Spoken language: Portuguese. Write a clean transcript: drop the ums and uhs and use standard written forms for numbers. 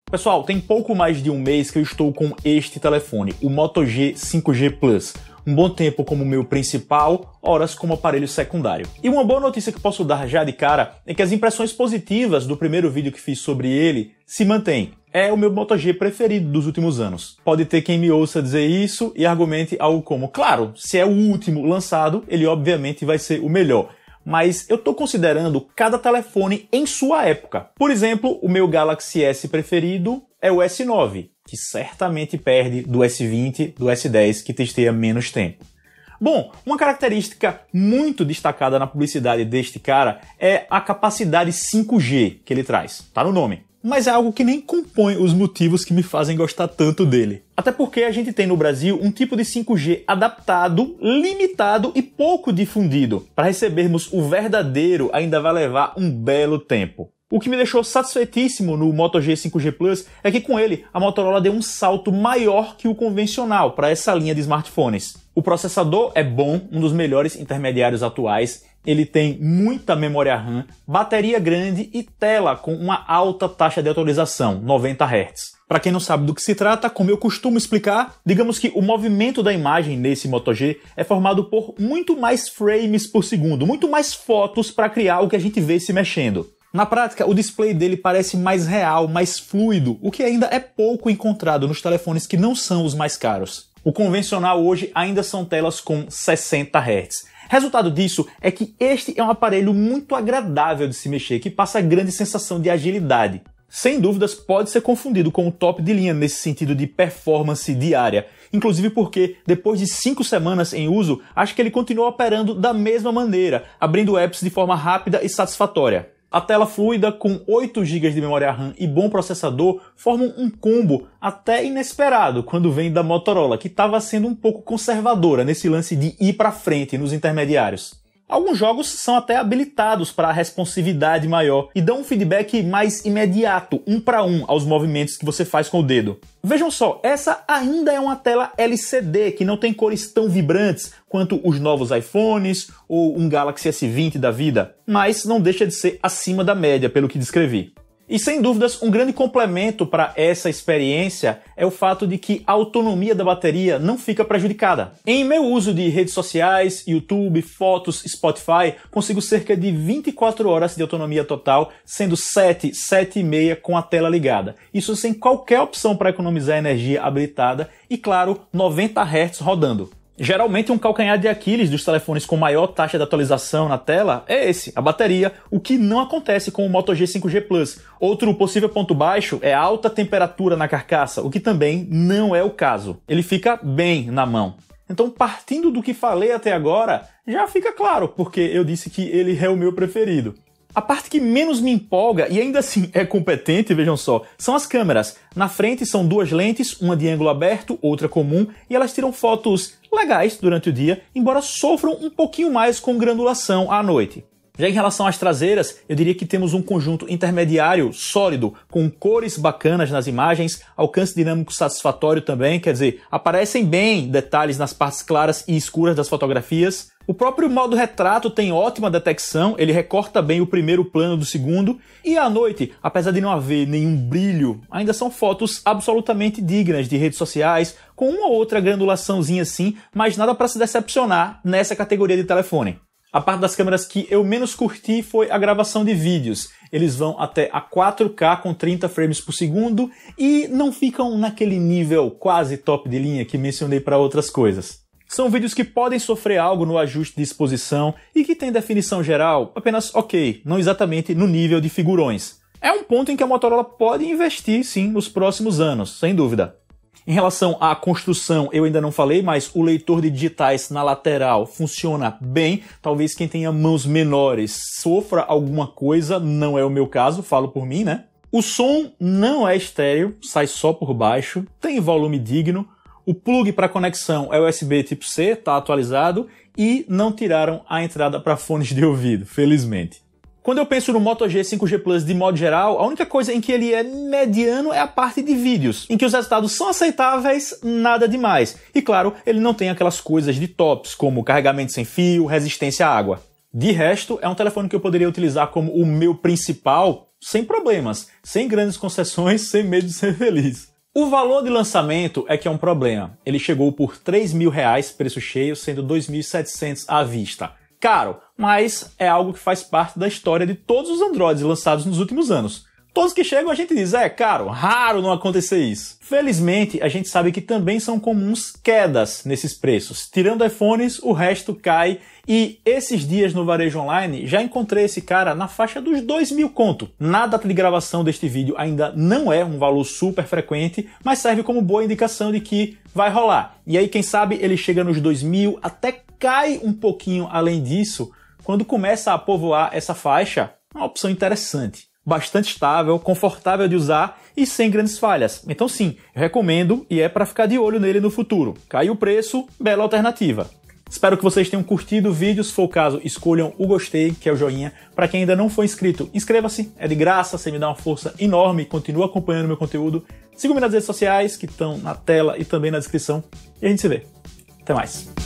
Pessoal, tem pouco mais de um mês que eu estou com este telefone, o Moto G 5G Plus. Um bom tempo como meu principal, horas como aparelho secundário. E uma boa notícia que posso dar já de cara é que as impressões positivas do primeiro vídeo que fiz sobre ele se mantêm. É o meu Moto G preferido dos últimos anos. Pode ter quem me ouça dizer isso e argumente algo como, claro, se é o último lançado, ele obviamente vai ser o melhor. Mas eu tô considerando cada telefone em sua época. Por exemplo, o meu Galaxy S preferido é o S9, que certamente perde do S20, do S10, que testei há menos tempo. Bom, uma característica muito destacada na publicidade deste cara é a capacidade 5G que ele traz. Tá no nome. Mas é algo que nem compõe os motivos que me fazem gostar tanto dele. Até porque a gente tem no Brasil um tipo de 5G adaptado, limitado e pouco difundido. Para recebermos o verdadeiro ainda vai levar um belo tempo. O que me deixou satisfeitíssimo no Moto G 5G Plus é que com ele a Motorola deu um salto maior que o convencional para essa linha de smartphones. O processador é bom, um dos melhores intermediários atuais. Ele tem muita memória RAM, bateria grande e tela com uma alta taxa de atualização, 90 Hz. Para quem não sabe do que se trata, como eu costumo explicar, digamos que o movimento da imagem nesse Moto G é formado por muito mais frames por segundo, muito mais fotos para criar o que a gente vê se mexendo. Na prática, o display dele parece mais real, mais fluido, o que ainda é pouco encontrado nos telefones que não são os mais caros. O convencional hoje ainda são telas com 60 Hz. Resultado disso é que este é um aparelho muito agradável de se mexer, que passa grande sensação de agilidade. Sem dúvidas pode ser confundido com o top de linha nesse sentido de performance diária, inclusive porque depois de 5 semanas em uso, acho que ele continua operando da mesma maneira, abrindo apps de forma rápida e satisfatória. A tela fluida com 8 GB de memória RAM e bom processador formam um combo até inesperado quando vem da Motorola, que estava sendo um pouco conservadora nesse lance de ir para frente nos intermediários. Alguns jogos são até habilitados para a responsividade maior e dão um feedback mais imediato, 1 para 1, aos movimentos que você faz com o dedo. Vejam só, essa ainda é uma tela LCD que não tem cores tão vibrantes quanto os novos iPhones ou um Galaxy S20 da vida, mas não deixa de ser acima da média pelo que descrevi. E sem dúvidas, um grande complemento para essa experiência é o fato de que a autonomia da bateria não fica prejudicada. Em meu uso de redes sociais, YouTube, fotos, Spotify, consigo cerca de 24 horas de autonomia total, sendo 7,5 com a tela ligada. Isso sem qualquer opção para economizar energia habilitada e, claro, 90 Hz rodando. Geralmente um calcanhar de Aquiles dos telefones com maior taxa de atualização na tela é esse, a bateria, o que não acontece com o Moto G 5G Plus. Outro possível ponto baixo é a alta temperatura na carcaça, o que também não é o caso. Ele fica bem na mão. Então, partindo do que falei até agora, já fica claro porque eu disse que ele é o meu preferido. A parte que menos me empolga, e ainda assim é competente, vejam só, são as câmeras. Na frente são 2 lentes, uma de ângulo aberto, outra comum, e elas tiram fotos legais durante o dia, embora sofram um pouquinho mais com granulação à noite. Já em relação às traseiras, eu diria que temos um conjunto intermediário sólido, com cores bacanas nas imagens, alcance dinâmico satisfatório também, quer dizer, aparecem bem detalhes nas partes claras e escuras das fotografias. O próprio modo retrato tem ótima detecção, ele recorta bem o primeiro plano do segundo, e à noite, apesar de não haver nenhum brilho, ainda são fotos absolutamente dignas de redes sociais, com uma ou outra granulaçãozinha assim, mas nada para se decepcionar nessa categoria de telefone. A parte das câmeras que eu menos curti foi a gravação de vídeos. Eles vão até a 4K com 30 frames por segundo e não ficam naquele nível quase top de linha que mencionei para outras coisas. São vídeos que podem sofrer algo no ajuste de exposição e que tem definição geral apenas ok, não exatamente no nível de figurões. É um ponto em que a Motorola pode investir sim nos próximos anos, sem dúvida. Em relação à construção, eu ainda não falei, mas o leitor de digitais na lateral funciona bem. Talvez quem tenha mãos menores sofra alguma coisa, não é o meu caso, falo por mim, né? O som não é estéreo, sai só por baixo, tem volume digno. O plug para conexão é USB tipo C, está atualizado, e não tiraram a entrada para fones de ouvido, felizmente. Quando eu penso no Moto G 5G Plus de modo geral, a única coisa em que ele é mediano é a parte de vídeos, em que os resultados são aceitáveis, nada demais. E claro, ele não tem aquelas coisas de tops, como carregamento sem fio, resistência à água. De resto, é um telefone que eu poderia utilizar como o meu principal, sem problemas, sem grandes concessões, sem medo de ser feliz. O valor de lançamento é que é um problema. Ele chegou por R$3.000 preço cheio, sendo 2.700 à vista. Caro, mas é algo que faz parte da história de todos os Androids lançados nos últimos anos. Todos que chegam a gente diz, caro, raro não acontecer isso. Felizmente, a gente sabe que também são comuns quedas nesses preços. Tirando iPhones, o resto cai e esses dias no varejo online já encontrei esse cara na faixa dos 2.000 conto. Na data de gravação deste vídeo ainda não é um valor super frequente, mas serve como boa indicação de que vai rolar. E aí, quem sabe, ele chega nos 2.000, até cai um pouquinho além disso. Quando começa a povoar essa faixa, é uma opção interessante. Bastante estável, confortável de usar e sem grandes falhas. Então sim, eu recomendo e é para ficar de olho nele no futuro. Caiu o preço, bela alternativa. Espero que vocês tenham curtido o vídeo. Se for o caso, escolham o gostei, que é o joinha. Para quem ainda não foi inscrito, inscreva-se, é de graça, você me dá uma força enorme, continua acompanhando meu conteúdo. Siga-me nas redes sociais, que estão na tela e também na descrição. E a gente se vê. Até mais.